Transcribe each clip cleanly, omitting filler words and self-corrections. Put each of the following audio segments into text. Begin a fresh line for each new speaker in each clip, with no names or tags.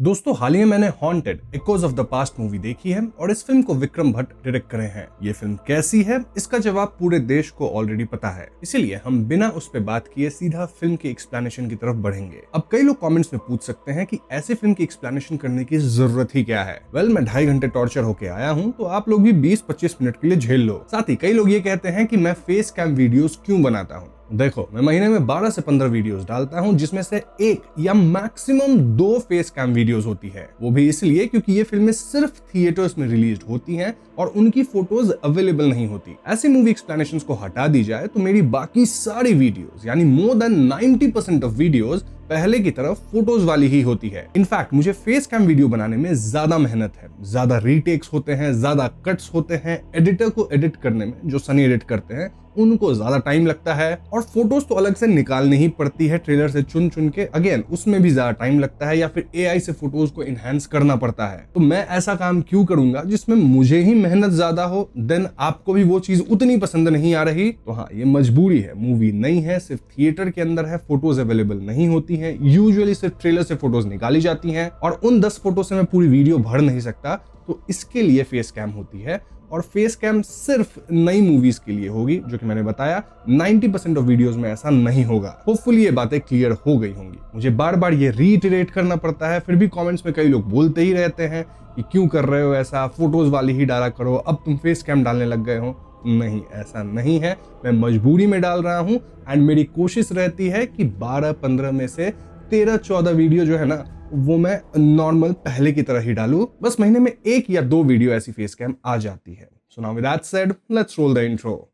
दोस्तों हाल ही में मैंने haunted echoes of the past movie देखी है और इस फिल्म को विक्रम भट्ट डायरेक्ट करे हैं। ये फिल्म कैसी है इसका जवाब पूरे देश को ऑलरेडी पता है, इसीलिए हम बिना उस पे बात किए सीधा फिल्म की एक्सप्लेनेशन की तरफ बढ़ेंगे। अब कई लोग कमेंट्स में पूछ सकते हैं कि ऐसी फिल्म की एक्सप्लेनेशन करने की जरूरत ही क्या है। मैं 2.5 घंटे टॉर्चर होके आया हूँ, तो आप लोग भी 20-25 मिनट के लिए झेल लो। साथ ही कई लोग ये कहते हैं कि मैं फेस कैम वीडियोस क्यों बनाता हूँ। देखो, मैं महीने में 12 से 15 वीडियोस डालता हूं, जिसमें से 1 या मैक्सिमम 2 फेस कैम वीडियोस होती है। वो भी इसलिए क्योंकि ये फिल्में सिर्फ थिएटर्स में रिलीज होती हैं और उनकी फोटोज अवेलेबल नहीं होती। ऐसी मूवी एक्सप्लेनेशंस को हटा दी जाए तो मेरी बाकी सारी वीडियोस यानी मोर देन 90% ऑफ वीडियोस पहले की तरफ फोटोज वाली ही होती है। इनफैक्ट मुझे फेस कैम वीडियो बनाने में ज्यादा मेहनत है, ज्यादा रीटेक्स होते हैं, ज्यादा कट्स होते हैं, एडिटर को एडिट करने में जो सनी एडिट करते हैं उनको ज्यादा टाइम लगता है, और फोटोज तो अलग से निकालनी ही पड़ती है ट्रेलर से चुन चुन के, अगेन उसमें भी ज्यादा टाइम लगता है, या फिर एआई से फोटोज को इनहेंस करना पड़ता है। तो मैं ऐसा काम क्यों करूंगा जिसमें मुझे ही मेहनत ज्यादा हो, देन आपको भी वो चीज उतनी पसंद नहीं आ रही। तो हाँ, ये मजबूरी है, मूवी नहीं है, सिर्फ थिएटर के अंदर है, फोटोज अवेलेबल नहीं होती है, यूजुअली सिर्फ ट्रेलर से फोटोज निकाली जाती हैं और उन 10 फोटो से मैं पूरी वीडियो भर नहीं सकता, तो इसके लिए फेस कैम होती है। और फेस कैम सिर्फ नई मूवीज के लिए होगी, जो कि मैंने बताया 90% ऑफ वीडियोस में ऐसा नहीं होगा। होपफुली ये बातें क्लियर हो गई होंगी। मुझे बार बार ये रीइटरेट करना पड़ता है, फिर भी कमेंट्स में कई लोग बोलते ही रहते हैं कि क्यों कर रहे हो ऐसा, फोटोज वाली ही डाला करो, अब तुम फेस कैम डालने लग गए हो। नहीं, ऐसा नहीं है, मैं मजबूरी में डाल रहा हूं एंड मेरी कोशिश रहती है कि 12-15 में से 13-14 वीडियो जो है ना, वो मैं नॉर्मल पहले की तरह ही डालूं। बस महीने में 1 या 2 वीडियो ऐसी फेस कैम आ जाती है। So now with that said, let's roll the intro.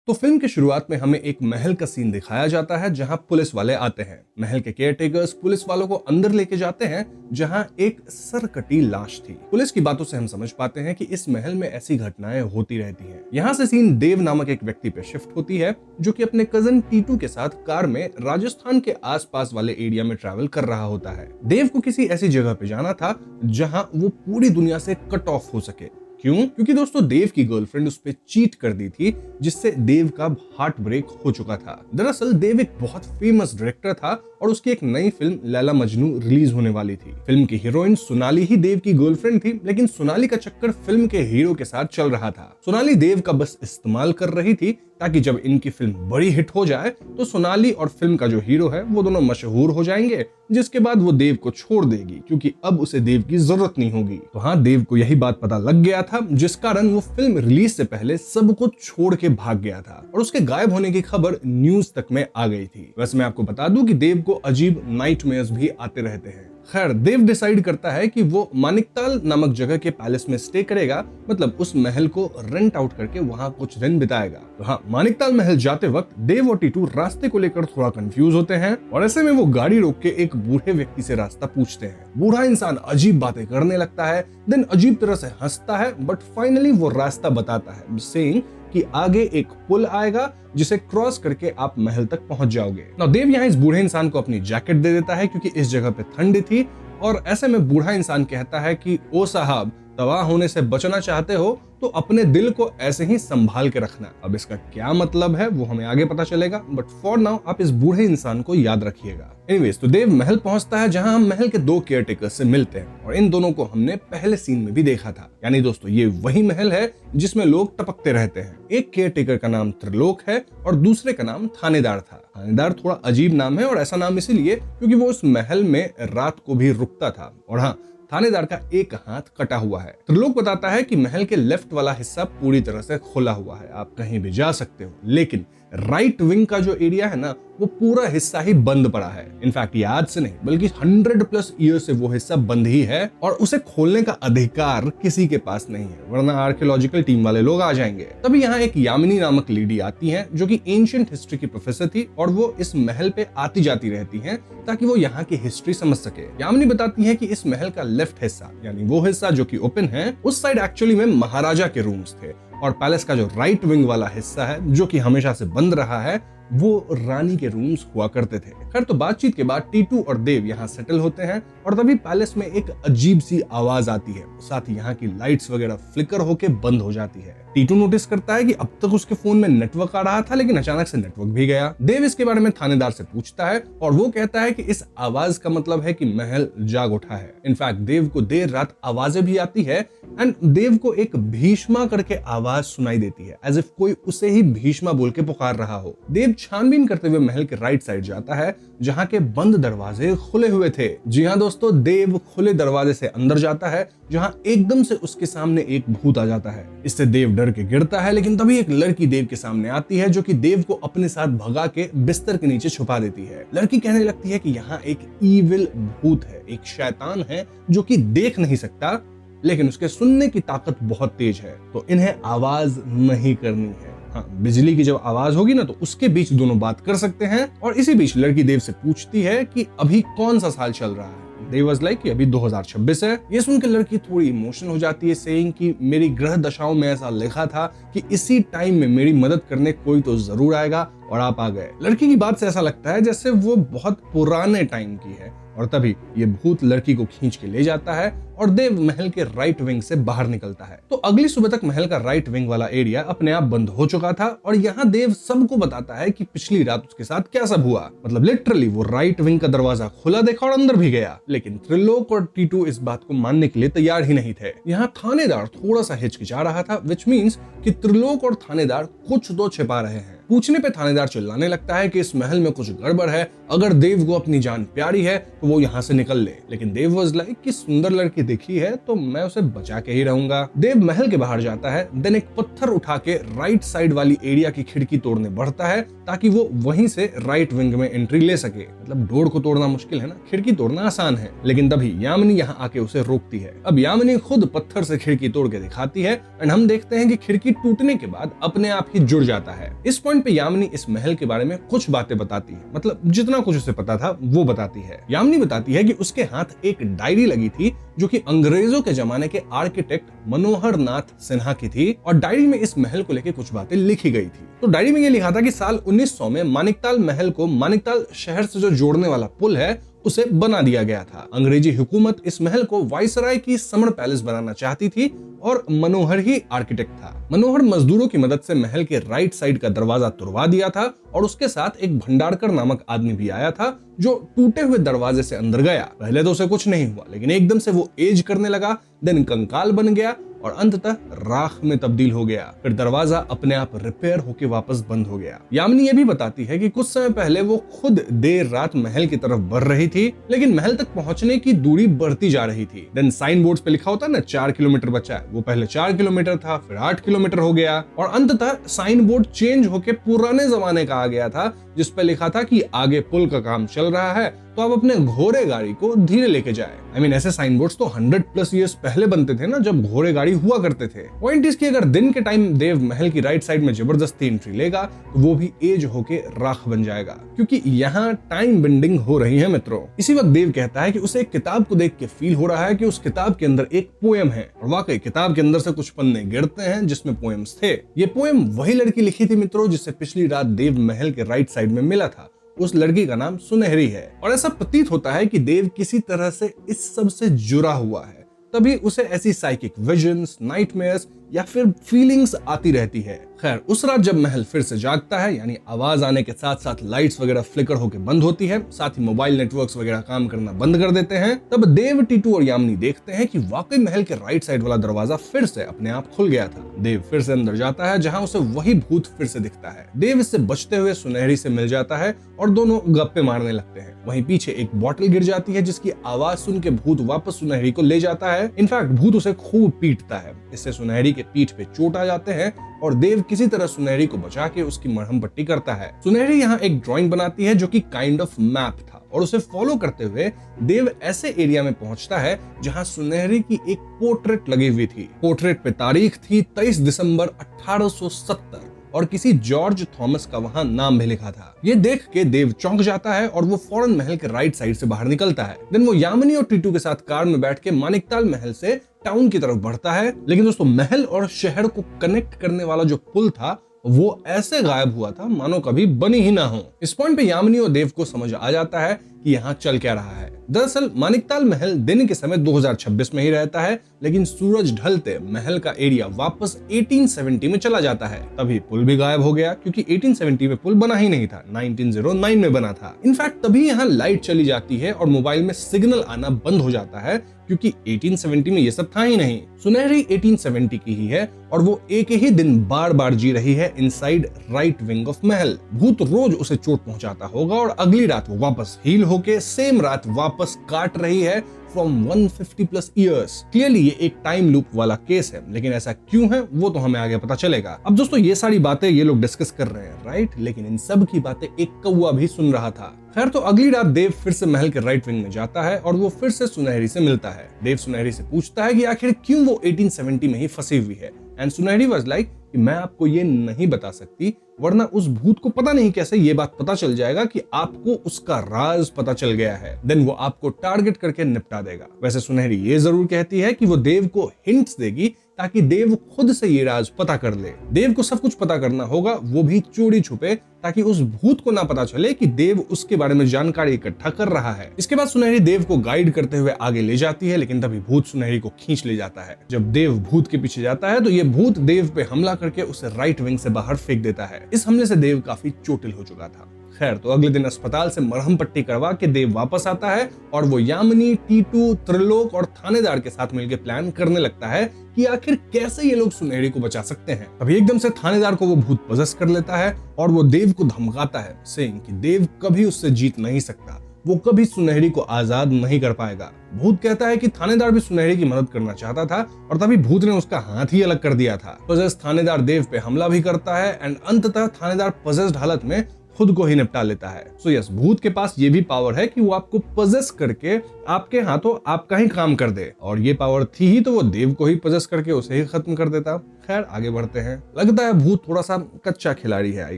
तो फिल्म की शुरुआत में हमें एक महल का सीन दिखाया जाता है जहां पुलिस वाले आते हैं। महल के केयरटेकर्स पुलिस वालों को अंदर लेके जाते हैं जहां एक सरकटी लाश थी। पुलिस की बातों से हम समझ पाते हैं कि इस महल में ऐसी घटनाएं होती रहती हैं। यहाँ से सीन देव नामक एक व्यक्ति पे शिफ्ट होती है, जो कि अपने कजन टीटू के साथ कार में राजस्थान के आसपास वाले एरिया में ट्रैवल कर रहा होता है। देव को किसी ऐसी जगह पे जाना था जहां वो पूरी दुनिया से कट ऑफ हो सके। क्यों? क्योंकि दोस्तों देव की गर्लफ्रेंड उस पे चीट कर दी थी, जिससे देव का हार्ट ब्रेक हो चुका था। दरअसल देव एक बहुत फेमस डायरेक्टर था और उसकी एक नई फिल्म लैला मजनू रिलीज होने वाली थी। फिल्म की हीरोइन सोनाली ही देव की गर्लफ्रेंड थी, लेकिन सोनाली का चक्कर फिल्म के हीरो के साथ चल रहा था। सोनाली देव का बस इस्तेमाल कर रही थी ताकि जब इनकी फिल्म बड़ी हिट हो जाए तो सोनाली और फिल्म का जो हीरो है वो दोनों मशहूर हो जाएंगे, जिसके बाद वो देव को छोड़ देगी क्योंकि अब उसे देव की जरूरत नहीं होगी। तो हाँ, देव को यही बात पता लग गया था, जिस कारण वो फिल्म रिलीज से पहले सब कुछ छोड़ के भाग गया था और उसके गायब होने की खबर न्यूज तक में आ गई थी। वैसे मैं आपको बता दूं कि देव को अजीब नाइटमेयर्स भी आते रहते हैं। खैर, देव डिसाइड करता है कि वो मानिकताल नामक जगह के पैलेस में स्टे करेगा, मतलब उस महल को रेंट आउट करके वहां कुछ दिन बिताएगा। तो हाँ, मानिकताल महल जाते वक्त देव और टीटू रास्ते को लेकर थोड़ा कंफ्यूज होते हैं और ऐसे में वो गाड़ी रोक के एक बूढ़े व्यक्ति से रास्ता पूछते हैं। बूढ़ा इंसान अजीब बातें करने लगता है, देन अजीब तरह से हंसता है, बट फाइनली वो रास्ता बताता है, सेइंग कि आगे एक पुल आएगा जिसे क्रॉस करके आप महल तक पहुंच जाओगे। नाउ देव यहाँ इस बूढ़े इंसान को अपनी जैकेट दे देता है क्योंकि इस जगह पे ठंड थी, और ऐसे में बूढ़ा इंसान कहता है कि ओ साहब, तबाह होने से बचना चाहते हो तो अपने दिल को ऐसे ही संभाल के रखना। अब इसका क्या मतलब है वो हमें आगे पता चलेगा, बट फॉर नाउ आप इस बूढ़े इंसान को याद रखिएगा। एनीवेज, तो देव महल पहुंचता है जहां हम महल के 2 केयरटेकर्स से मिलते हैं और इन दोनों को हमने पहले सीन में भी देखा था। यानी दोस्तों ये वही महल है जिसमें लोग टपकते रहते हैं। एक केयरटेकर का नाम त्रिलोक है और दूसरे का नाम थानेदार था। थानेदार थोड़ा अजीब नाम है और ऐसा नाम इसलिए क्योंकि वो उस महल में रात को भी रुकता था, और हाँ, थानेदार का एक हाथ कटा हुआ है। त्रिलोक बताता है कि महल के लेफ्ट वाला हिस्सा पूरी तरह से खुला हुआ है, आप कहीं भी जा सकते हो, लेकिन राइट विंग का जो एरिया है ना, वो पूरा हिस्सा ही बंद पड़ा है। इनफैक्ट ये आज से नहीं बल्कि 100+ ईयर से वो हिस्सा बंद ही है और उसे खोलने का अधिकार किसी के पास नहीं है, वरना आर्कियोलॉजिकल टीम वाले लोग आ जाएंगे। तभी यहाँ एक यामिनी नामक लेडी आती है जो कि एंशिएंट हिस्ट्री की प्रोफेसर थी और वो इस महल पे आती जाती रहती हैं ताकि वो यहाँ की हिस्ट्री समझ सके। यामिनी बताती है कि इस महल का लेफ्ट हिस्सा यानी वो हिस्सा जो कि ओपन है, उस साइड एक्चुअली में महाराजा के रूम्स थे, और पैलेस का जो राइट विंग वाला हिस्सा है जो कि हमेशा से बंद रहा है, वो रानी के रूम्स हुआ करते थे। खैर, तो बातचीत के बाद टीटू और देव यहाँ सेटल होते हैं और तभी पैलेस में एक अजीब सी आवाज आती है, साथ ही यहाँ की लाइट्स वगैरह फ्लिकर होके बंद हो जाती है। टीटू नोटिस करता है कि अब तक उसके फोन में नेटवर्क आ रहा था, लेकिन अचानक से नेटवर्क भी गया। देव इसके बारे में थानेदार से पूछता है और वो कहता है कि इस आवाज का मतलब है कि महल जाग उठा है। इनफैक्ट देव को देर रात आवाजें भी आती है एंड देव को एक भीष्मा करके आवाज सुनाई देती है, एज इफ कोई उसे ही भीष्मा बोल के पुकार रहा हो। देव छानबीन करते हुए महल के राइट साइड जाता है जहां के बंद दरवाजे खुले हुए थे। जी हाँ दोस्तों, देव खुले दरवाजे से अंदर जाता है जहां एकदम से उसके सामने एक भूत आ जाता है। इससे देव डर के गिरता है, लेकिन तभी एक लड़की देव के सामने आती है जो कि देव को अपने साथ भगा के बिस्तर के नीचे छुपा देती है। लड़की कहने लगती है कि यहाँ एक ईविल भूत है, एक शैतान है जो कि देख नहीं सकता, लेकिन उसके सुनने की ताकत बहुत तेज है, तो इन्हें आवाज नहीं करनी है। हाँ, बिजली की जब आवाज होगी ना तो उसके बीच दोनों बात कर सकते हैं। और इसी बीच लड़की देव से पूछती है कि अभी कौन सा साल चल रहा है। देव वाज लाइक कि अभी 2026 है। ये सुनकर लड़की थोड़ी इमोशनल हो जाती है, सेइंग कि मेरी ग्रह दशाओं में ऐसा लिखा था कि इसी टाइम में मेरी मदद करने कोई तो जरूर आएगा और आप आ गए। लड़की की बात से ऐसा लगता है जैसे वो बहुत पुराने टाइम की है, और तभी ये भूत लड़की को खींच के ले जाता है और देव महल के राइट विंग से बाहर निकलता है। तो अगली सुबह तक महल का राइट विंग वाला एरिया अपने आप बंद हो चुका था और यहाँ देव सबको बताता है कि पिछली रात उसके साथ क्या सब हुआ। मतलब लिटरली वो राइट विंग का दरवाजा खुला देखा और अंदर भी गया, लेकिन त्रिलोक और टीटू इस बात को मानने के लिए तैयार ही नहीं थे। यहाँ थानेदार थोड़ा सा हिचकिचा रहा था, विच मीन्स कि त्रिलोक और थानेदार कुछ तो छिपा रहे हैं। पूछने पे थानेदार चिल्लाने लगता है कि इस महल में कुछ गड़बड़ है, अगर देव को अपनी जान प्यारी है तो वो यहाँ से निकल ले। लेकिन देव वाज लाइक कि सुंदर लड़की दिखी है तो मैं उसे बचा के ही रहूंगा। देव महल के बाहर जाता है, देन एक पत्थर उठा के राइट साइड वाली एरिया की खिड़की तोड़ने बढ़ता है ताकि वो वहीं से राइट विंग में एंट्री ले सके। मतलब डोर को तोड़ना मुश्किल है ना, खिड़की तोड़ना आसान है। लेकिन तभी यामिनी यहाँ आके उसे रोकती है। अब यामिनी खुद पत्थर से खिड़की तोड़ के दिखाती है एंड हम देखते हैं कि खिड़की टूटने के बाद अपने आप ही जुड़ जाता है। इस पॉइंट पे यामिनी इस महल के बारे में कुछ बातें बताती है, मतलब जितना कुछ उसे पता था वो बताती है। यामिनी बताती है कि उसके हाथ एक डायरी लगी थी जो कि अंग्रेजों के जमाने के आर्किटेक्ट मनोहर नाथ सिन्हा की थी, और डायरी में इस महल को लेकर कुछ बातें लिखी गई थी। तो डायरी में ये लिखा था कि साल 1900 में मानिकताल महल को मानिकताल शहर से जो जोड़ने वाला पुल है उसे बना दिया गया था। अंग्रेजी हुकूमत इस महल को वायसराय की समर पैलेस बनाना चाहती थी और मनोहर ही आर्किटेक्ट था। मनोहर मजदूरों की मदद से महल के राइट साइड का दरवाजा तुड़वा दिया था और उसके साथ एक भंडारकर नामक आदमी भी आया था जो टूटे हुए दरवाजे से अंदर गया। पहले तो उसे कुछ नहीं हुआ, लेकिन एकदम से वो एज करने लगा, देन कंकाल बन गया और अंततः राख में तब्दील हो गया। फिर दरवाजा अपने आप रिपेयर होके वापस बंद हो गया। यामिनी ये भी बताती है कि कुछ समय पहले वो खुद देर रात महल की तरफ बढ़ रही थी, लेकिन महल तक पहुंचने की दूरी बढ़ती जा रही थी। देन साइन बोर्ड पे लिखा होता है ना 4 किलोमीटर बचा है, वो पहले 4 किलोमीटर था, फिर 8 किलोमीटर हो गया और अंततः साइन बोर्ड चेंज होके पुराने जमाने का आ गया था जिस पे लिखा था कि आगे पुल का काम चल रहा है तो आप अपने घोड़े गाड़ी को धीरे लेके जाए। आई मीन ऐसे साइन बोर्ड्स तो 100+ ईयर्स पहले बनते थे ना, जब घोड़े गाड़ी हुआ करते थे। पॉइंट इसकी अगर दिन के टाइम देव महल की राइट साइड में जबरदस्ती एंट्री लेगा तो वो भी एज होके राख बन जाएगा, क्योंकि यहाँ टाइम बेंडिंग हो रही है मित्रों। इसी वक्त देव कहता है कि उसे एक किताब को देख के फील हो रहा है कि उस किताब के अंदर एक पोएम है, और वाकई किताब के अंदर से कुछ पन्ने गिरते हैं जिसमें पोएम्स थे। ये पोएम वही लड़की लिखी थी मित्रों जिससे पिछली रात देव महल के राइट साइड में मिला था। उस लड़की का नाम सुनहरी है और ऐसा प्रतीत होता है कि देव किसी तरह से इस सब से जुड़ा हुआ है, तभी उसे ऐसी साइकिक विजन्स, नाइटमेयर्स या फिर फीलिंग्स आती रहती है। खैर उस रात जब महल फिर से जागता है, यानी आवाज आने के साथ साथ लाइट्स वगैरह फ्लिकर होकर बंद होती है, साथ ही मोबाइल नेटवर्क्स वगैरह काम करना बंद कर देते हैं, तब देव, टीटू और यामिनी देखते हैं कि वाकई महल के राइट साइड वाला दरवाजा फिर से अपने आप खुल गया था। देव फिर से अंदर जाता है जहां उसे वही भूत फिर से दिखता है। देव इससे बचते हुए सुनहरी से मिल जाता है और दोनों गप्पे मारने लगते हैं। वहीं पीछे एक बॉटल गिर जाती है जिसकी आवाज सुन के भूत वापस सुनहरी को ले जाता है। इनफैक्ट भूत उसे खूब पीटता है, इससे सुनहरी के पीठ पे चोट आ जाते हैं और देव किसी तरह सुनहरी को बचा के उसकी मरहम पट्टी करता है। सुनहरी यहाँ एक ड्राइंग बनाती है जो कि काइंड ऑफ मैप था और उसे फॉलो करते हुए देव ऐसे एरिया में पहुंचता है जहां सुनहरी की एक पोर्ट्रेट लगी हुई थी। पोर्ट्रेट पे तारीख थी 23 दिसंबर 1870 और किसी जॉर्ज थॉमस का वहां नाम भी लिखा था। ये देख के देव चौंक जाता है और वो फौरन महल के राइट साइड से बाहर निकलता है। देन वो यामिनी और टीटू के साथ कार में बैठ के मानिकताल महल से टाउन की तरफ बढ़ता है। लेकिन दोस्तों महल और शहर को कनेक्ट करने वाला जो पुल था वो ऐसे गायब हुआ था मानो कभी बनी ही ना हो। इस पॉइंट पे यामिनी और देव को समझ आ जाता है कि यहाँ चल क्या रहा है। दरअसल मानिकताल महल दिन के समय 2026 में ही रहता है, लेकिन सूरज ढलते महल का एरिया वापस 1870 में चला जाता है। तभी पुल भी गायब हो गया, क्योंकि 1870 में पुल बना ही नहीं था, 1909 में बना था। इनफैक्ट तभी यहाँ लाइट चली जाती है और मोबाइल में सिग्नल आना बंद हो जाता है, क्योंकि 1870 में ये सब था ही नहीं। सुनहरी 1870 की ही है और वो एक ही दिन बार बार जी रही है इनसाइड राइट विंग ऑफ महल। भूत रोज उसे चोट पहुंचाता होगा और अगली रात वो वापस हील होके सेम रात वापस काट रही है फ्रॉम 150 प्लस ईयर्स। क्लियरली ये एक टाइम लूप वाला केस है, लेकिन ऐसा क्यों है वो तो हमें आगे पता चलेगा। अब दोस्तों ये सारी बातें ये लोग डिस्कस कर रहे हैं, राइट, लेकिन इन सब की बातें एक कौवा भी सुन रहा था। खैर, तो अगली रात देव फिर से महल के राइट विंग में जाता है और वो फिर से सुनहरी से मिलता है। देव सुनहरी से पूछता है कि आखिर क्यों वो 1870 में ही फंसी हुई है, एंड सुनहरी वाज लाइक कि मैं आपको ये नहीं बता सकती, वरना उस भूत को पता नहीं कैसे ये बात पता चल जाएगा कि आपको उसका राज पता चल गया है, देन वो आपको टारगेट करके निपटा देगा। वैसे सुनहरी ये जरूर कहती है कि वो देव को हिंट्स देगी ताकि देव खुद से ये राज पता कर ले। देव को सब कुछ पता करना होगा, वो भी चोरी छुपे, ताकि उस भूत को ना पता चले कि देव उसके बारे में जानकारी इकट्ठा कर रहा है। इसके बाद सुनहरी देव को गाइड करते हुए आगे ले जाती है, लेकिन तभी भूत सुनहरी को खींच ले जाता है। जब देव भूत के पीछे जाता है तो ये भूत देव पे हमला करके उसे राइट विंग से बाहर फेंक देता है। इस हमले से देव काफी चोटिल हो चुका था। खैर, तो अगले दिन अस्पताल से मरहम पट्टी करवा के देव वापस आता है और वो यामिनी, टीटू, त्रिलोक और थानेदार के साथ मिलकर प्लान करने लगता है कि आखिर कैसे ये लोग सुनहरी को बचा सकते हैं। अभी एकदम से थानेदार को वो भूत पजेस कर लेता है और वो देव को धमकाता है, सेइंग कि देव कभी उससे जीत नहीं सकता, वो कभी सुनहरी को आजाद नहीं कर पाएगा। भूत कहता है कि थानेदार भी सुनहरी की मदद करना चाहता था और तभी भूत ने उसका हाथ ही अलग कर दिया था। पजेस्ड थानेदार देव पे हमला भी करता है एंड अंततः थानेदार पजेस्ड हालत में खुद को ही निपटा लेता है। सो यस, भूत के पास ये भी पावर है कि वो आपको पजेस करके आपके हाथों आपका ही काम कर दे, और ये पावर थी ही तो वो देव को ही पजेस करके उसे ही खत्म कर देता। खैर, आगे बढ़ते हैं। लगता है भूत थोड़ा सा कच्चा खिलाड़ी है, आई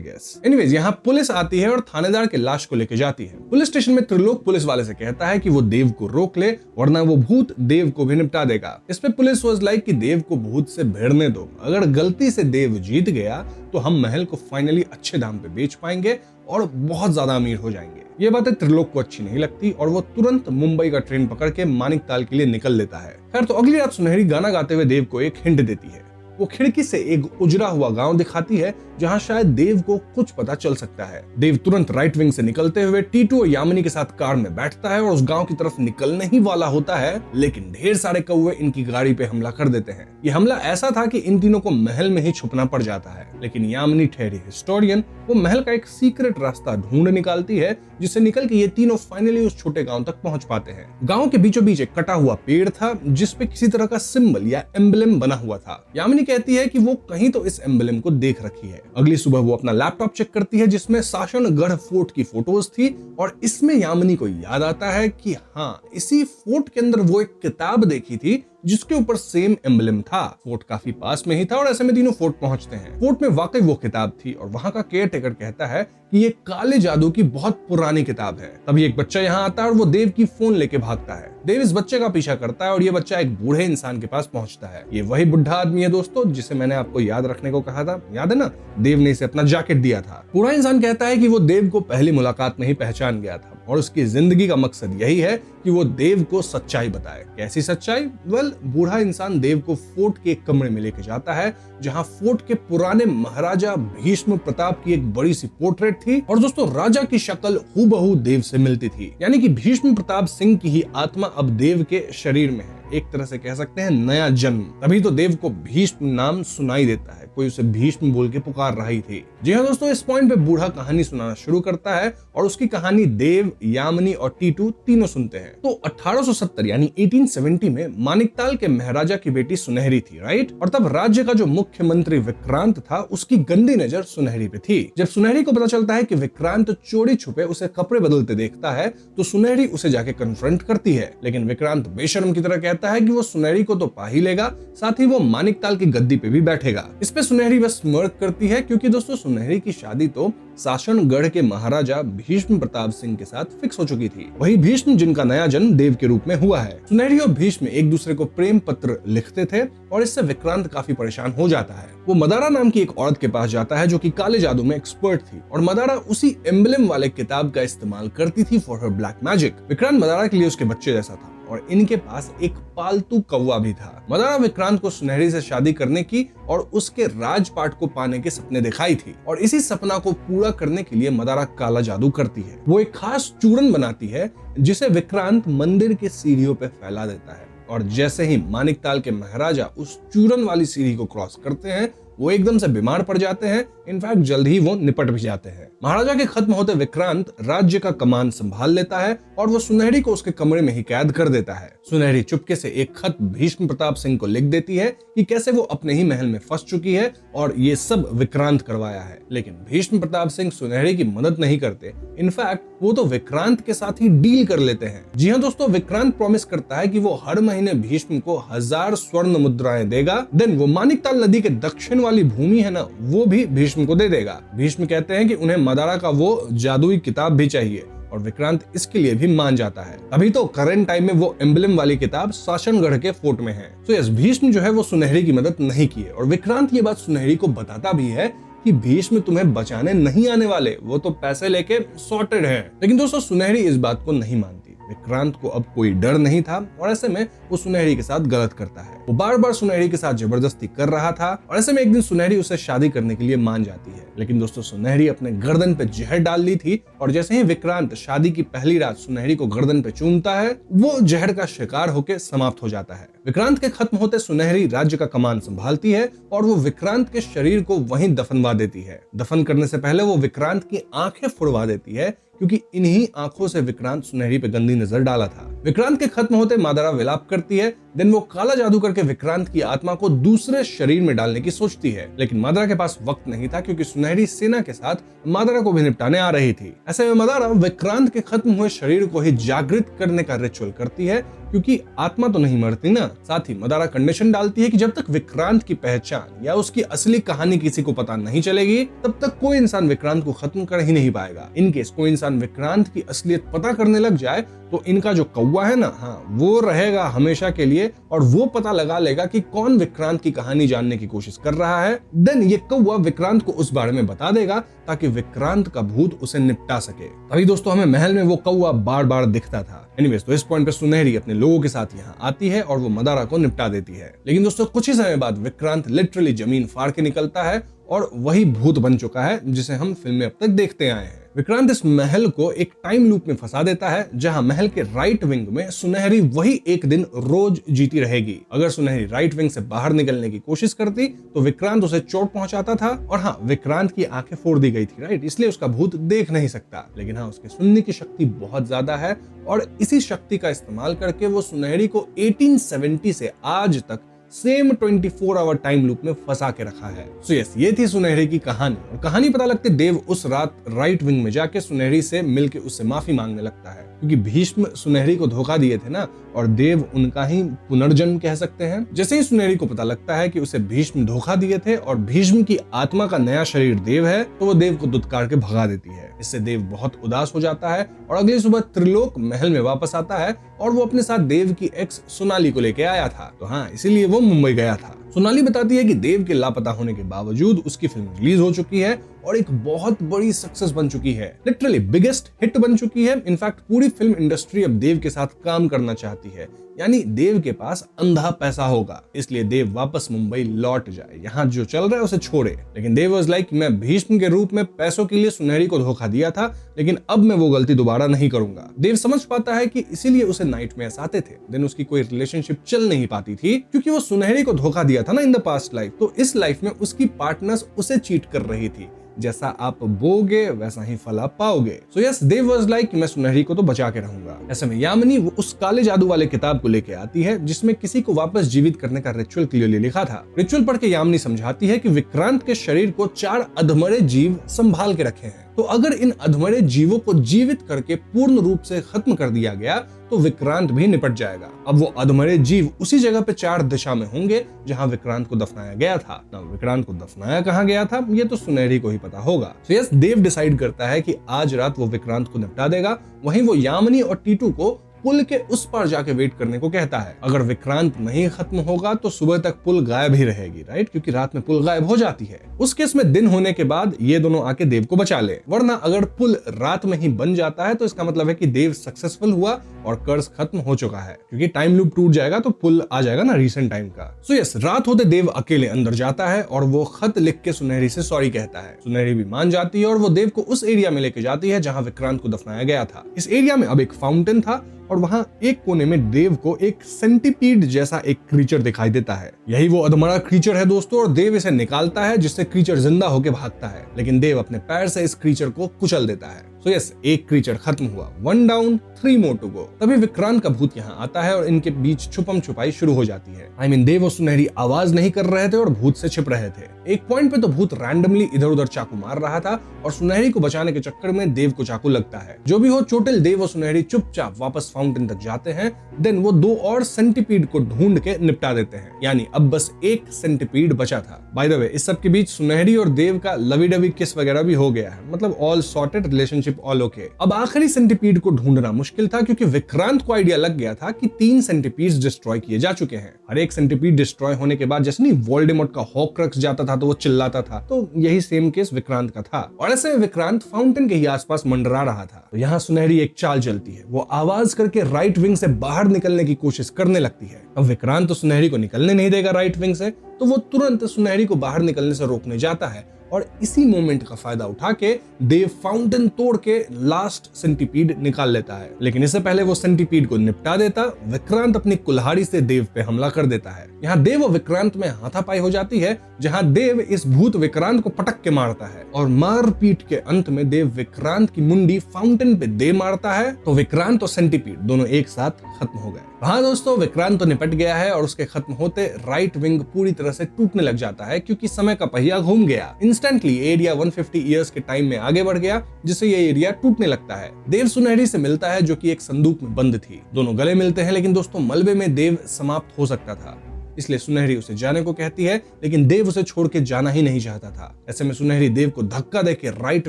गेस। एनीवेज, यहाँ पुलिस आती है और थानेदार के लाश को लेके जाती है। पुलिस स्टेशन में त्रिलोक पुलिस वाले से कहता है कि वो देव को रोक ले, वरना वो भूत देव को भी निपटा देगा। इस पे पुलिस वाज लाइक कि देव को भूत से भिड़ने दो, अगर गलती से देव जीत गया तो हम महल को फाइनली अच्छे दाम पे बेच पाएंगे और बहुत ज्यादा अमीर हो जाएंगे। ये बातें त्रिलोक को अच्छी नहीं लगती और वो तुरंत मुंबई का ट्रेन पकड़ के मानिकताल के लिए निकल लेता है। खैर, तो अगली रात सुनहरी गाना गाते हुए देव को एक हिंट देती है। वो खिड़की से एक उजड़ा हुआ गांव दिखाती है जहां शायद देव को कुछ पता चल सकता है। देव तुरंत राइट विंग से निकलते हुए टीटू और यामिनी के साथ कार में बैठता है और उस गांव की तरफ निकलने ही वाला होता है, लेकिन ढेर सारे कौवे इनकी गाड़ी पे हमला कर देते हैं। ये हमला ऐसा था कि इन तीनों को महल में ही छुपना पड़ जाता है, लेकिन यामिनी ठहरी हिस्टोरियन, वो महल का एक सीक्रेट रास्ता ढूंढ निकालती है, जिससे निकल के ये तीनों फाइनली उस छोटे गांव तक पहुंच पाते हैं। गांव के बीचों बीच एक कटा हुआ पेड़ था जिसपे किसी तरह का सिंबल या एम्बलम बना हुआ था। यामिनी कहती है कि वो कहीं तो इस एम्बलम को देख रखी है। अगली सुबह वो अपना लैपटॉप चेक करती है जिसमें साशनगढ़ फोर्ट की फोटोज थी और इसमें यामिनी को याद आता है कि हाँ, इसी फोर्ट के अंदर वो एक किताब देखी थी जिसके ऊपर सेम एम्बलम था। फोर्ट काफी पास में ही था और ऐसे में तीनों फोर्ट पहुंचते हैं। फोर्ट में वाकई वो किताब थी और वहां का केयर टेकर कहता है कि ये काले जादू की बहुत पुरानी किताब है। तभी एक बच्चा यहाँ आता है और वो देव की फोन लेके भागता है। देव इस बच्चे का पीछा करता है और ये बच्चा एक बूढ़े इंसान के पास पहुंचता है। ये वही बुढ़ा आदमी है दोस्तों जिसे मैंने आपको याद रखने को कहा था, याद है ना? देव ने इसे अपना जैकेट दिया था। बूढ़ा इंसान कहता है कि वो देव को पहली मुलाकात में ही पहचान गया था और उसकी जिंदगी का मकसद यही है कि वो देव को सच्चाई बताए। कैसी सच्चाई? वेल, बूढ़ा इंसान देव को फोर्ट के एक कमरे में लेके जाता है जहां फोर्ट के पुराने महाराजा भीष्म प्रताप की एक बड़ी सी पोर्ट्रेट थी और दोस्तों राजा की शक्ल हूबहू देव से मिलती थी। यानी कि भीष्म प्रताप सिंह की ही आत्मा अब देव के शरीर में है। एक तरह से कह सकते हैं नया जन्म। तभी तो देव को भीष्म नाम सुनाई देता है, कोई उसे भीष्म बोल के पुकार रही थी। जी हाँ दोस्तों, इस पॉइंट पे बूढ़ा कहानी सुनाना शुरू करता है और उसकी कहानी देव, यामिनी और टीटू तीनों सुनते हैं। तो 1870 यानी 1870 में मानिकताल के महाराजा की बेटी सुनहरी थी, राइट? और तब राज्य का जो मुख्यमंत्री विक्रांत था उसकी गंदी नजर सुनहरी पे थी। जब सुनहरी को पता चलता है कि विक्रांत चोरी छुपे उसे कपड़े बदलते देखता है तो सुनहरी उसे जाके कन्फ्रंट करती है, लेकिन विक्रांत बेशर्म की तरह कहता है कि वो सुनहरी को तो पा ही लेगा, साथ ही वो मानिकताल की गद्दी पे भी बैठेगा। इस पे सुनहरी बस स्mirk करती है क्योंकि दोस्तों सुनहरी की शादी तो साशनगढ़ के महाराजा भीष्म प्रताप सिंह के साथ फिक्स हो चुकी थी, वही भीष्म जिनका नया जन्म देव के रूप में हुआ है। सुनहरी और भीष्म एक दूसरे को प्रेम पत्र लिखते थे और इससे विक्रांत काफी परेशान हो जाता है। वो मदारा नाम की एक औरत के पास जाता है जो कि काले जादू में एक्सपर्ट थी और मदारा उसी एम्बलम वाले किताब का इस्तेमाल करती थी for her black magic. Vikrant Madara के लिए उसके बच्चे जैसा था और इनके पास एक पालतू कौवा भी था। मदारा विक्रांत को सुनहरी से शादी करने की और उसके राजपाट को पाने के सपने दिखाई थी और इसी सपना को पूरा करने के लिए मदारा काला जादू करती है। वो एक खास चूर्ण बनाती है जिसे विक्रांत मंदिर के सीढ़ियों पे फैला देता है और जैसे ही मानिकताल के महाराजा उस चूर्ण वाली सीढ़ी को क्रॉस करते हैं वो एकदम से बीमार पड़ जाते हैं। इनफैक्ट जल्द ही वो निपट भी जाते हैं। महाराजा के खत्म होते विक्रांत राज्य का कमान संभाल लेता है और वो सुनहरी को उसके कमरे में ही कैद कर देता है। सुनहरी चुपके से एक खत भीष्म प्रताप सिंह को लिख देती है कि कैसे वो अपने ही महल में फंस चुकी है और ये सब विक्रांत करवाया है, लेकिन भीष्म प्रताप सिंह सुनहरी की मदद नहीं करते। इनफैक्ट वो तो विक्रांत के साथ ही डील कर लेते हैं। जी हाँ दोस्तों, विक्रांत प्रॉमिस करता है कि वो हर महीने भीष्म को 1000 स्वर्ण मुद्राएं देगा। देन वो मानिकताल नदी के दक्षिण वाली भूमि है ना, वो भी भीष्म को दे देगा। भीष्म कहते हैं कि उन्हें मदारा का वो जादुई किताब भी चाहिए और विक्रांत इसके लिए भी मान जाता है। अभी तो करंट टाइम में वो एम्बलम वाली किताब साशनगढ़ के फोर्ट में है। तो यस, भीष्म जो है वो सुनहरी की मदद नहीं की है और विक्रांत ये बात सुनहरी को बताता भी है कि भीष्म तुम्हें बचाने नहीं आने वाले, वो तो पैसे लेके सॉर्टेड है। लेकिन दोस्तों सुनहरी इस बात को नहीं मानती। विक्रांत को अब कोई डर नहीं था और ऐसे में वो सुनहरी के साथ गलत करता है। वो बार बार सुनहरी के साथ जबरदस्ती कर रहा था और ऐसे में एक दिन सुनहरी उसे शादी करने के लिए मान जाती है। लेकिन दोस्तों सुनहरी अपने गर्दन पे जहर डाल ली थी और जैसे ही विक्रांत शादी की पहली रात सुनहरी को गर्दन पे चूमता है वो जहर का शिकार होकर समाप्त हो जाता है। विक्रांत के खत्म होते सुनहरी राज्य का कमान संभालती है और वो विक्रांत के शरीर को वहीं दफनवा देती है। दफन करने से पहले वो विक्रांत की आंखें फुड़वा देती है क्योंकि इन्हीं आंखों से विक्रांत सुनहरी पे गंदी नजर डाला था। विक्रांत के खत्म होते मदारा विलाप करती है। देन वो काला जादू करके विक्रांत की आत्मा को दूसरे शरीर में डालने की सोचती है, लेकिन मदारा के पास वक्त नहीं था क्योंकि सुनहरी सेना के साथ मदारा को भी निपटाने आ रही थी। ऐसे में मदारा विक्रांत के खत्म हुए शरीर को ही जागृत करने का रिचुअल करती है क्योंकि आत्मा तो नहीं मरती ना। साथ ही मदारा कंडीशन डालती है कि जब तक विक्रांत की पहचान या उसकी असली कहानी किसी को पता नहीं चलेगी तब तक कोई इंसान विक्रांत को खत्म कर ही नहीं पाएगा। इनकेस कोई इंसान विक्रांत की असलियत पता करने लग जाए तो इनका जो कौवा है ना, हाँ, वो रहेगा हमेशा के लिए और वो पता लगा लेगा कि कौन विक्रांत की कहानी जानने की कोशिश कर रहा है। देन ये कौवा विक्रांत को उस बारे में बता देगा ताकि विक्रांत का भूत उसे निपटा सके। तभी दोस्तों हमें महल में वो कौवा बार बार दिखता था। एनीवेज, तो इस पॉइंट पे सुनहरी अपने लोगों के साथ यहाँ आती है और वो मदारा को निपटा देती है। लेकिन दोस्तों कुछ ही समय बाद विक्रांत लिटरली जमीन फाड़ के निकलता है और वही भूत बन चुका है जिसे हम फिल्म में अब तक देखते आए हैं। विक्रांत इस महल को एक टाइम लूप में फंसा देता है जहां महल के राइट विंग में सुनहरी वही एक दिन रोज जीती रहेगी। अगर सुनहरी राइट विंग से बाहर निकलने की कोशिश करती तो विक्रांत उसे चोट पहुंचाता था और हाँ, विक्रांत की आंखें फोड़ दी गई थी, राइट, इसलिए उसका भूत देख नहीं सकता। लेकिन हाँ, उसके सुनने की शक्ति बहुत ज्यादा है और इसी शक्ति का इस्तेमाल करके वो सुनहरी को 1870 से आज तक सेम 24 आवर टाइम लूप में फंसा के रखा है। सो यस, ये थी सुनहरी की कहानी। और कहानी पता लगते देव उस रात राइट विंग में जाके सुनहरी से मिलके उससे माफी मांगने लगता है क्योंकि भीष्म सुनहरी को धोखा दिए थे ना और देव उनका ही पुनर्जन्म कह सकते हैं। जैसे ही सुनहरी को पता लगता है कि उसे भीष्म धोखा दिए थे और भीष्म की आत्मा का नया शरीर देव है तो वो देव को दुत्कार के भगा देती है। इससे देव बहुत उदास हो जाता है और अगली सुबह त्रिलोक महल में वापस आता है और वो अपने साथ देव की एक्स सोनाली को लेके आया था। तो हाँ, इसीलिए वो मुंबई गया था। सोनाली बताती है कि देव के लापता होने के बावजूद उसकी फिल्म रिलीज हो चुकी है और एक बहुत बड़ी सक्सेस बन चुकी है, लिटरली बिगेस्ट हिट बन चुकी है। इनफैक्ट पूरी फिल्म इंडस्ट्री अब देव के साथ काम करना चाहती है, यानी देव के पास अंधा पैसा होगा, इसलिए देव वापस मुंबई लौट जाए, यहाँ जो चल रहा है उसे छोड़े। लेकिन देव वाज लाइक, मैं भीष्म के रूप में पैसों के लिए सुनहरी को धोखा दिया था, लेकिन अब मैं वो गलती दोबारा नहीं करूंगा। देव समझ पाता है कि इसीलिए उसे नाइटमेयर्स आते थे। देन उसकी कोई रिलेशनशिप चल नहीं पाती थी क्योंकि वो सुनहरी को धोखा दिया था ना इन द पास्ट लाइफ, तो इस लाइफ में उसकी पार्टनर्स उसे चीट कर रही थी। जैसा आप बोगे वैसा ही फल आप पाओगे। So yes, Dev was like, मैं सुनहरी को तो बचा के रहूंगा। ऐसे में यामिनी वो उस काले जादू वाले किताब को लेके आती है जिसमें किसी को वापस जीवित करने का रिचुअल क्लियरली लिखा था। रिचुअल पढ़ के यामिनी समझाती है कि विक्रांत के शरीर को 4 अधमरे जीव संभाल के रखे हैं। तो अगर इन अधमरे जीवों को जीवित करके पूर्ण रूप से खत्म कर दिया गया तो विक्रांत भी निपट जाएगा। अब वो अधमरे जीव उसी जगह पे 4 दिशा में होंगे जहां विक्रांत को दफनाया गया था। ना विक्रांत को दफनाया कहां गया था ये तो सुनहरी को ही पता होगा। तो यस, देव डिसाइड करता है कि आज रात वो विक्रांत को निपटा देगा। वहीं वो यामिनी और टीटू को पुल के उस पार जाके वेट करने को कहता है। अगर विक्रांत नहीं खत्म होगा तो सुबह तक पुल गायब ही रहेगी, राइट, क्योंकि रात में पुल गायब हो जाती है। उस केस में दिन होने के बाद ये दोनों आके देव को बचा ले, वरना अगर पुल रात में ही बन जाता है तो इसका मतलब है कि देव सक्सेसफुल हुआ और कर्ज खत्म हो चुका है, क्योंकि टाइम लूप टूट जाएगा तो पुल आ जाएगा ना रीसेंट टाइम का। सो यस, रात होते देव अकेले अंदर जाता है और वो खत लिख के सुनहरी से सॉरी कहता है। सुनहरी भी मान जाती है और वो देव को उस एरिया में लेके जाती है जहां विक्रांत को दफनाया गया था। इस एरिया में अब एक फाउंटेन था और वहां एक कोने में देव को एक सेंटीपीड जैसा एक क्रीचर दिखाई देता है। यही वो अधमरा क्रीचर है दोस्तों, और देव इसे निकालता है जिससे क्रीचर जिंदा होकर भागता है, लेकिन देव अपने पैर से इस क्रीचर को कुचल देता है। सो यस, एक क्रीचर खत्म हुआ, 1 डाउन 3 मोर टू गो। तभी विक्रांत का भूत यहाँ आता है और इनके बीच छुपम छुपाई शुरू हो जाती है। देव और सुनहरी आवाज नहीं कर रहे थे और भूत से छिप रहे थे। एक पॉइंट पे तो भूत रैंडमली इधर उधर चाकू मार रहा था और सुनहरी को बचाने के चक्कर में देव को चाकू लगता है। जो भी हो, चोटिल देव और सुनहरी चुपचाप वापस फाउंटेन तक जाते हैं। देन वो 2 और सेंटीपीड को ढूंढ के निपटा देते हैं, यानी अब बस 1 सेंटीपीड बचा था। बाय द वे, इस सब के बीच सुनहरी और देव का लवी डवी किस वगैरह भी हो गया है, मतलब all sorted, relationship all okay. अब आखिरी सेंटीपीड को ढूंढना मुश्किल था क्योंकि विक्रांत को आइडिया लग गया था कि 3 सेंटीपीड्स डिस्ट्रॉय किए जा चुके हैं। हर एक सेंटीपीड डिस्ट्रॉय होने के बाद जैसे नहीं वोल्डेमॉर्ट का हॉक्रक्स जाता था तो वो चिल्लाता था, तो यही सेम केस विक्रांत का था। और ऐसे विक्रांत फाउंटेन के ही आसपास मंडरा रहा था। तो यहाँ सुनहरी एक चाल चलती है, वो आवाज करके राइट विंग से बाहर निकलने की कोशिश करने लगती है। अब विक्रांत तो सुनहरी को निकलने नहीं देगा राइट विंग से, तो वो तुरंत सुनहरी को बाहर निकलने से रोकने जाता है और इसी मोमेंट का फायदा उठा के देव फाउंटेन तोड़ के लास्ट सेंटीपीड निकाल लेता है। लेकिन इससे पहले वो सेंटीपीड को निपटा देता, विक्रांत अपनी कुल्हाड़ी से देव पे हमला कर देता है। यहाँ देव और विक्रांत में हाथापाई हो जाती है, जहाँ देव इस भूत विक्रांत को पटक के मारता है और मारपीट के अंत में देव विक्रांत की मुंडी फाउंटेन पे दे मारता है, तो विक्रांत और सेंटीपीड दोनों एक साथ खत्म हो गए। हाँ दोस्तों, विक्रांत तो निपट गया है और उसके खत्म होते राइट विंग पूरी तरह से टूटने लग जाता है क्योंकि समय का पहिया घूम गया। इंस्टेंटली एरिया 150 इयर्स के टाइम में आगे बढ़ गया, जिससे ये एरिया टूटने लगता है। देव सुनहरी से मिलता है जो कि एक संदूक में बंद थी। दोनों गले मिलते हैं, लेकिन दोस्तों मलबे में देव समाप्त हो सकता था, इसलिए सुनहरी उसे जाने को कहती है, लेकिन देव उसे छोड़ के जाना ही नहीं चाहता था। ऐसे में सुनहरी देव को धक्का देके राइट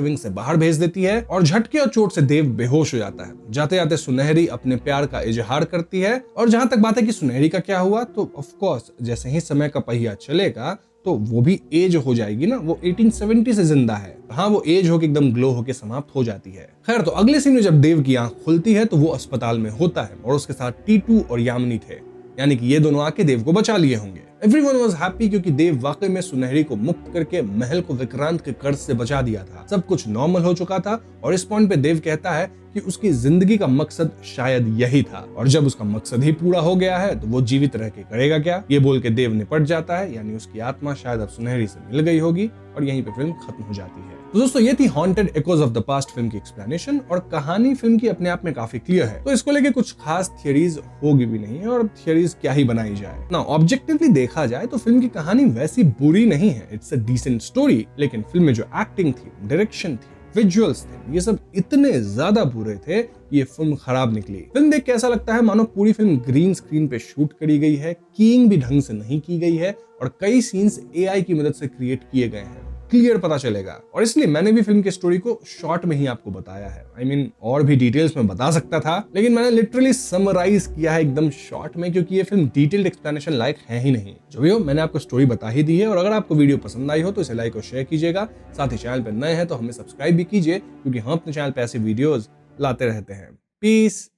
विंग से बाहर भेज देती है और झटके और चोट से देव बेहोश हो जाता है। जाते जाते सुनहरी अपने प्यार का इजहार करती है। और जहां तक बात है कि सुनहरी का क्या हुआ, तो ऑफ कोर्स जैसे ही समय का पहिया चलेगा तो वो भी एज हो जाएगी ना, वो 1870 से जिंदा है। हाँ, वो एज होके एकदम ग्लो होके समाप्त हो जाती है। खैर, तो अगले सीन में जब देव की आंख खुलती है तो वो अस्पताल में होता है और उसके साथ टीटू और यामिनी थे, यानी कि ये दोनों आके देव को बचा लिए होंगे। एवरीवन वाज हैप्पी क्योंकि देव वाकई में सुनहरी को मुक्त करके महल को विक्रांत के कर्ज से बचा दिया था। सब कुछ नॉर्मल हो चुका था और इस पॉइंट पे देव कहता है कि उसकी जिंदगी का मकसद शायद यही था, और जब उसका मकसद ही पूरा हो गया है तो वो जीवित रह के करेगा क्या। ये बोल के देव निपट जाता है, यानी उसकी आत्मा शायद अब सुनहरी से मिल गई होगी और यहीं पे फिल्म खत्म हो जाती है। तो दोस्तों, ये थी haunted echoes of the past film की एक्सप्लेनेशन, और कहानी फिल्म की अपने आप में काफी क्लियर है, तो इसको लेके कुछ खास थियरीज होगी भी नहीं है, और थियरीज क्या ही बनाई जाए ना। ऑब्जेक्टिवली देखा जाए तो फिल्म की कहानी वैसी बुरी नहीं है, इट्स अ डिसेंट स्टोरी, लेकिन फिल्म में जो एक्टिंग थी, डायरेक्शन थी, विजुअल्स थे, ये सब इतने ज्यादा बुरे थे, ये फिल्म खराब निकली। फिल्म देख के ऐसा लगता है मानो पूरी फिल्म ग्रीन स्क्रीन पे शूट करी गई है, कीइंग भी ढंग से नहीं की गई है और कई सीन्स एआई की मदद से क्रिएट किए गए हैं, क्लियर पता चलेगा। और इसलिए मैंने भी फिल्म की स्टोरी को शॉर्ट में ही आपको बताया है। और भी डिटेल्स में बता सकता था, लेकिन मैंने लिटरली समराइज किया है एकदम शॉर्ट में, क्योंकि ये फिल्म डिटेल्ड एक्सप्लेनेशन लायक है ही नहीं। जो भी हो, मैंने आपको स्टोरी बता ही दी है, और अगर आपको वीडियो पसंद आई हो तो इसे लाइक और शेयर कीजिएगा। साथ ही चैनल पर नए हैं तो हमें सब्सक्राइब भी कीजिए, क्योंकि हम अपने चैनल पर ऐसे वीडियोज लाते रहते हैं। पीस।